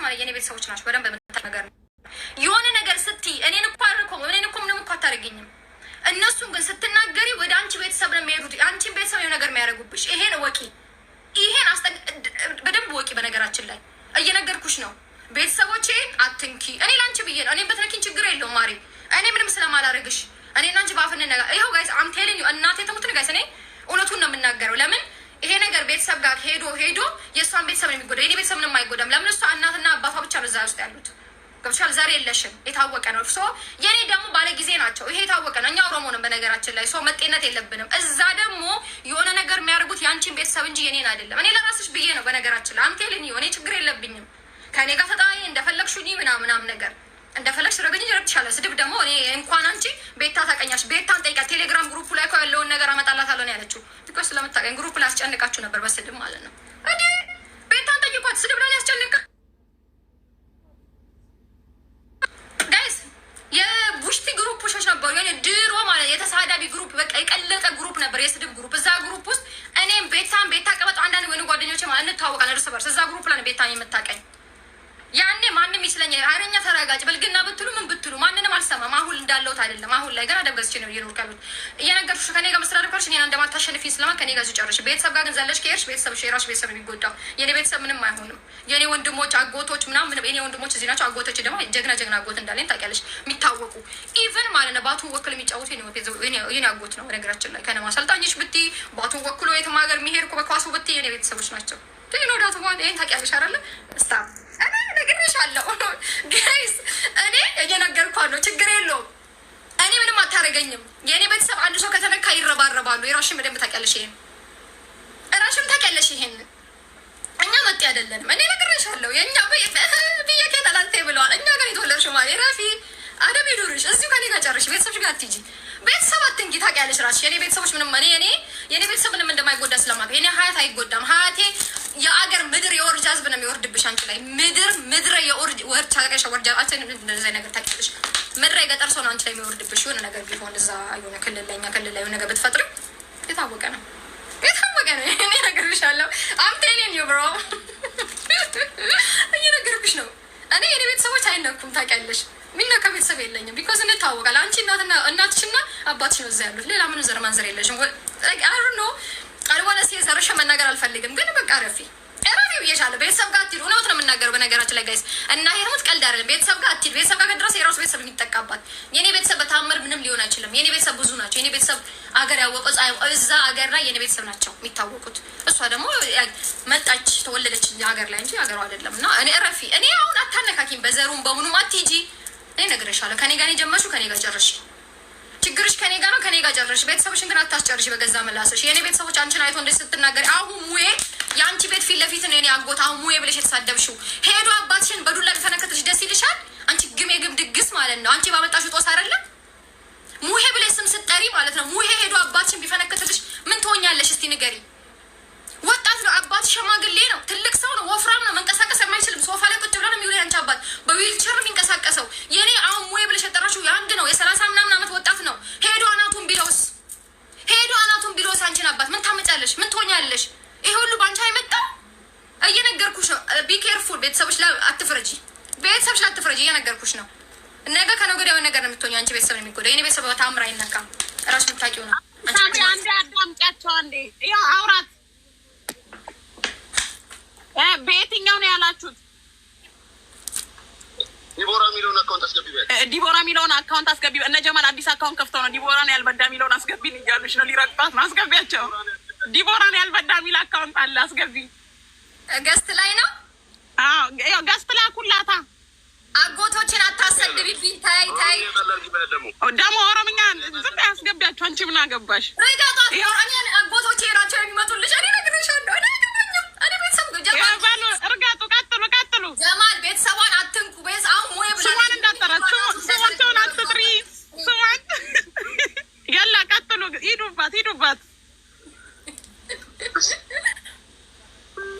ማለት የኔ ቤተሰቦች ናቸው። በደንብ በመተናገር ነው የሆነ ነገር ስትይ እኔን እኮ አልኩም እኔን እኮ ምንም እኮ አታደርጊኝም። እነሱን ግን ስትናገሪ ወደ አንቺ ቤተሰብ ነው የሚሄዱት። አንቺን ቤተሰብ የሆነ ነገር የሚያደርጉብሽ። ይሄን ወቂ፣ ይሄን በደንብ ወቂ። በነገራችን ላይ እየነገርኩሽ ነው። ቤተሰቦቼ አትንኪ። እኔ ላንቺ ብዬ ነው። እኔም በትነኪን ችግር የለውም ማሪ። እኔ ምንም ስለማላደርግሽ እኔ እና አንቺ ባፍን ነገር ይኸው ጋይስ አም ቴሊንግ ዩ እናቴ ተሙትን ጋይስ እኔ እውነቱን ነው የምናገረው። ለምን ይሄ ነገር ቤተሰብ ጋር ሄዶ የእሷን ቤተሰብ ነው የሚጎዳው። የኔ ቤተሰብ ምንም አይጎዳም። ለምን እሷ እናትና አባቷ ብቻ ነው እዛ ውስጥ ያሉት። ገብቶሻል? ዛሬ የለሽም። የታወቀ ነው። ሶ የኔ ደግሞ ባለ ጊዜ ናቸው። ይሄ የታወቀ ነው። እኛ ኦሮሞ ነን በነገራችን ላይ። ሶ መጤነት የለብንም። እዛ ደግሞ የሆነ ነገር የሚያደርጉት የአንቺን ቤተሰብ እንጂ የኔን አይደለም። እኔ ለራስሽ ብዬ ነው በነገራችን ላይ አምቴልን እኔ ችግር የለብኝም። ከእኔ ጋር ተጣይ እንደፈለግሹኝ ምናምናም ነገር እንደፈለግሽ ረገኝ ይረብሻለ። ስድብ ደግሞ እኔ እንኳን አንቺ ቤታ ታቀኛሽ። ቤታን ጠይቃት። ቴሌግራም ግሩፕ ላይ እኮ ያለውን ነገር አመጣላታለሁ ነው ያለችው። ቢኮዝ ስለምታቀኝ ግሩፕ ላይ አስጨንቃችሁ ነበር በስድብ ማለት ነው። እንዴ ቤታን ጠይቋት። ስድብ ላይ ያስጨንቃ ጋይስ። የቡሽቲ ግሩፖች ነበሩ የኔ ድሮ ማለት የተሳዳቢ ግሩፕ በቃ የቀለጠ ግሩፕ ነበር፣ የስድብ ግሩፕ። እዛ ግሩፕ ውስጥ እኔም ቤታ ቀበጥ አንዳንድ ወይኑ ጓደኞቼ ማለት እንታወቃለን እርስ በርስ። እዛ ግሩፕ ላይ ቤታን የምታቀኝ ያኔ ማንም ይስለኛል። ኃይለኛ ተረጋጭ ብልግና ብትሉ ምን ብትሉ ማንንም አልሰማም። አሁን እንዳለሁት አይደለም። አሁን ላይ ገና ደብገዝቼ ነው እየኖርኩ ያሉት። እየነገርኩሽ ከኔ ጋር መስራት ካልሽ እኔን እንደማታሸንፊኝ ስለማ ከኔ ጋር ጨርሽ። ቤተሰብ ጋር ግን ዘለሽ ከሄድሽ ቤተሰብሽ የራስሽ ቤተሰብ የሚጎዳው። የኔ ቤተሰብ ምንም አይሆንም። የኔ ወንድሞች አጎቶች ምናምን የኔ ወንድሞች እዚህ ናቸው። አጎቶች ደግሞ ጀግና አጎት እንዳለኝ ታውቂያለሽ። የሚታወቁ ኢቨን ማለት ነው ባቱን ወክል የሚጫወቱ የኔ አጎት ነው። ነገራችን ላይ ከነማ አሰልጣኞች ብቲ ባቱን ወክሎ የትም ሀገር የሚሄድ እኮ በኳሱ ብቲ የኔ ቤተሰቦች ናቸው። ኖዳቱ ይህን ታውቂያለሽ አይደለ? ስታ እኔ ነግሬሻለሁ ጋይስ። እኔ እየነገርኳለሁ። ችግር የለውም። እኔ ምንም አታረገኝም። የእኔ ቤተሰብ አንድ ሰው ከተነካ ይረባረባሉ። የራሽን በደንብ ታውቂያለሽ። ይሄን ራሽን ታውቂያለሽ። ይሄን እኛ መጤ አይደለንም። እኔ ነግሬሻለሁ። የእኛ ብዬ ከጠላቴ ብለዋል። እኛ ጋር የተወለድሽ ማለት ራፊ አደብ ይዱርሽ። እዚሁ ከኔ ጋር ጨርሽ። ቤተሰብሽ ጋር አትሂጂ። ቤተሰብ አትንኪ። ታውቂያለሽ ራስሽ። የኔ ቤተሰቦች ምንም የኔ ቤተሰብ ምንም እንደማይጎዳ ስለማውቅ የኔ ሀያት አይጎዳም። ሀያቴ የአገር ምድር የወርጅ ህዝብ ነው የሚወርድብሽ አንቺ ላይ ምድር የወርጅ ታቀሻ ወርጃ አትን እንደዚህ ነገር ታውቂያለሽ። ምድር የገጠር ሰው ነው አንቺ ላይ የሚወርድብሽ። የሆነ ነገር ቢሆን እዛ የሆነ ክልል ላይ የሆነ ነገር ብትፈጥሪ የታወቀ ነው። እኔ እነግርሻለሁ። አምቴሊን ዩ ብሮ እየነገርኩሽ ነው። እኔ የኔ ቤተሰቦች አይነኩም። ታውቂያለሽ። ሚነካ ቤተሰብ የለኝም። ቢኮዝ እንታወቃለን። አንቺ እናትሽና አባትሽ ነው እዛ ያሉት። ሌላ ምን ዘር ማንዘር የለሽም። አሩ ነው አልዋለ ዘርሽ መናገር አልፈልግም፣ ግን በቃ ረፊ ብዬሻለሁ። ቤተሰብ ጋር አትሂድ። እውነት ነው የምናገረው በነገራችን ላይ ጋይስ። እና ይሄሙት ቀልድ አይደለም። ቤተሰብ ጋር አትሂድ። ቤተሰብ ጋር ከድረስ የራሱ ቤተሰብ የሚጠቃባት። የኔ ቤተሰብ በታምር ምንም ሊሆን አይችልም። የኔ ቤተሰብ ብዙ ናቸው። የኔ ቤተሰብ አገር ያወቀው እዛ አገር ላይ የኔ ቤተሰብ ናቸው የሚታወቁት። እሷ ደግሞ መጣች ተወለደች ሀገር ላይ እንጂ ሀገሯ አይደለም። እና እኔ ረፊ እኔ አሁን አታነካኪም። በዘሩም በምኑም አትሂጂ። እኔ እነግርሻለሁ። ከኔ ጋር የጀመርሽው ከኔ ጋር ጨርሽ። ችግርሽ ከኔ ጋር ነው። ከኔ ጋር ጨርሽ። ቤተሰቦችን ግን አታስጨርሽ በገዛ ምላስሽ። የኔ ቤተሰቦች አንቺን አይቶ እንደዚህ ስትናገሪ አሁን ሙዬ የአንቺ ቤት ፊት ለፊት ነው የኔ አጎት። አሁን ሙዬ ብለሽ የተሳደብሽው ሄዶ አባትሽን በዱላ ቢፈነከትልሽ ደስ ይልሻል? አንቺ ግም ድግስ ማለት ነው። አንቺ ባመጣሽው ጦስ አይደለም ሙሄ ብለሽ ስም ስትጠሪ ማለት ነው። ሙሄ ሄዶ አባትሽን ቢፈነከትልሽ ምን ትሆኛለሽ? እስቲ ንገሪ። ወጣት ነው አባት፣ ሸማግሌ ነው፣ ትልቅ ሰው ነው፣ ወፍራም ነው፣ መንቀሳቀስ የማይችልም ሶፋ ላይ ቁጭ ብሎ ነው የሚውለው። ያንቺ አባት በዊልቸር ነው የሚንቀሳቀሰው። የኔ አሁን ሙዬ ብለሽ የጠራሽው የአንድ ነው የ30 ምናምን ዓመት ወጣት ነው። ሄዶ አናቱን ቢሎስ አንቺን አባት ምን ታመጫለሽ? ምን ትሆኛለሽ? ይሄ ሁሉ ባንቺ አይመጣም። እየነገርኩሽ ነው። ቢኬርፉል። ቤተሰቦች ላይ አትፍረጂ። እየነገርኩሽ ነው። ነገ ከነገ ወዲያ ነገር ነው የምትሆኚው። አንቺ ቤተሰብ ነው የሚጎዳው። የኔ ቤተሰብ በታምር አይነካም። እራስሽ የምታውቂው ነው። አንዴ አዳምጫቸው። አንዴ ያው አውራት በየትኛው ነው ያላችሁት? ዲቦራ ሚለውን አካውንት አስገቢ። እነ ጀማል አዲስ አካውንት ከፍተው ነው ዲቦራን ያልበዳ ሚለውን አስገቢ እያሉሽ ነው። ሊረግጧት ነው። አስገቢያቸው። ዲቦራን ያልበዳ ሚል አካውንት አለ። አስገቢ። ገስት ላይ ነው። አዎ ገስት ላይ ኩላታ አጎቶችን አታሰድቢብኝ። ታይ ደግሞ ኦሮምኛ ዝም ያስገቢያቸው። አንቺ ምን አገባሽ? አጎቶቼ ናቸው የሚመጡልሽ። እኔ ነግሬሻለሁ። እርጋጡ። ቀጥሉ። ጀማል ቤተሰቧን አትንኩ። አሁን ሙዬ ብላ ስሟን እንዳጠራችሁ ስሟን አትጥሪ። ስሟን ያላ ቀጥሉ። ሂዱባት።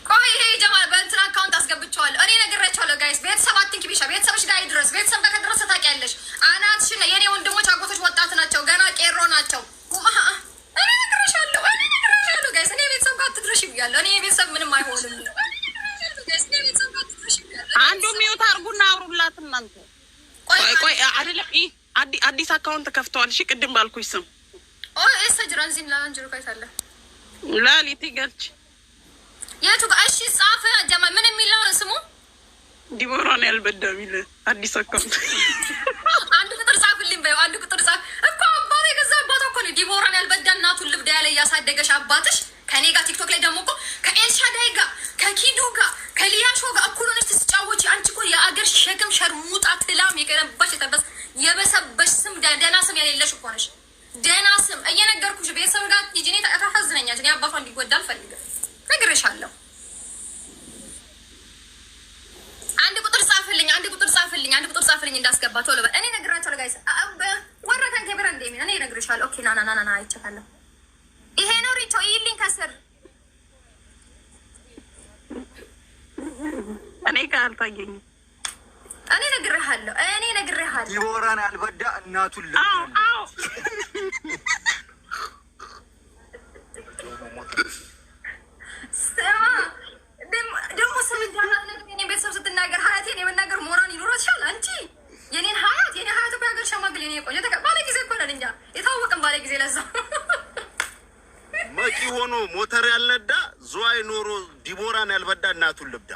ቆይ ይሄ ጀማል በእንትን አካውንት አስገብቼዋለሁ። እኔ ነግሬያቸዋለሁ ጋይስ። ቤተሰብ አትንኪ ቢሻ። ቤተሰብሽ ጋር ይድረስ። ቤተሰብ ጋር ከደረሰ ታውቂያለሽ። አናትሽን የኔ ወንድሞች አጎቶች ወጣት ናቸው። ገና ቄሮ ናቸው። እኔ ነግሬሻለሁ ጋይስ። እኔ ቤተሰብ ጋር እናንተ ቆይ አይደለም አዲስ አካውንት ከፍተዋል። እሺ ቅድም ባልኩሽ ስም እሰ ጅራንዚን ላንጅሩ ካይታለ ላሊት ይገልጽ የቱ ጋር እሺ ጻፈ ጀማል ምን የሚለው ስሙ ዲቦራን ያልበዳም ይለ አዲስ አካውንት አንድ ቁጥር ጻፍልኝ በይ አንድ ቁጥር ጻፍ እኮ አባቴ ገዛ አባቷ እኮ ነው ዲቦራን ያልበዳ እናቱን ልብዳ ያለ ያሳደገሽ አባትሽ ከኔ ጋር ቲክቶክ ላይ ደግሞ እኮ ከኤልሻዳይ ጋር ከኪዱ ጋር ከሊያሾ ጋር እኩል ሆነሽ ትስጫወቺ አንቺ እኮ የአገር ሸክም ሸርሙጣ ትላም የቀረባሽ የበሰበሽ ስም ደህና ስም የሌለሽ እኮ ነሽ ደህና ስም እየነገርኩሽ ቤተሰብ ጋር ሂጂኔ ታሳዝነኛለሽ እኔ አባቷ እንዲጎዳ አልፈልግም ነግሬሻለሁ አንድ ቁጥር ጻፍልኝ እንዳስገባ ቶሎ በል እኔ ነግራቸዋለሁ ጋይስ ወረቀን ከብረ እንደሚን እኔ ነግሬሻለሁ ኦኬ ና አይቻለሁ ይሄ ነው ሪቾ ይልኝ ከስር እኔ ጋር ታገኝ እኔ ነግሬሃለሁ ዲቦራን ያልበዳ እናቱን ልብ አዎ ስማ ደግሞ ስም እንዳላት ነገር የኔ ቤተሰብ ስትናገር ሀያቴን የመናገር ሞራን ይኖራሻል አንቺ የኔን ሀያት እኮ የሀገር ሸማግሌ ነው የቆየ ባለ ጊዜ እኮ ነን እንጃ የታወቅም ባለ ጊዜ ለዛ መቂ ሆኖ ሞተር ያልነዳ ዝዋይ ኖሮ ዲቦራን ያልበዳ እናቱን ልብዳ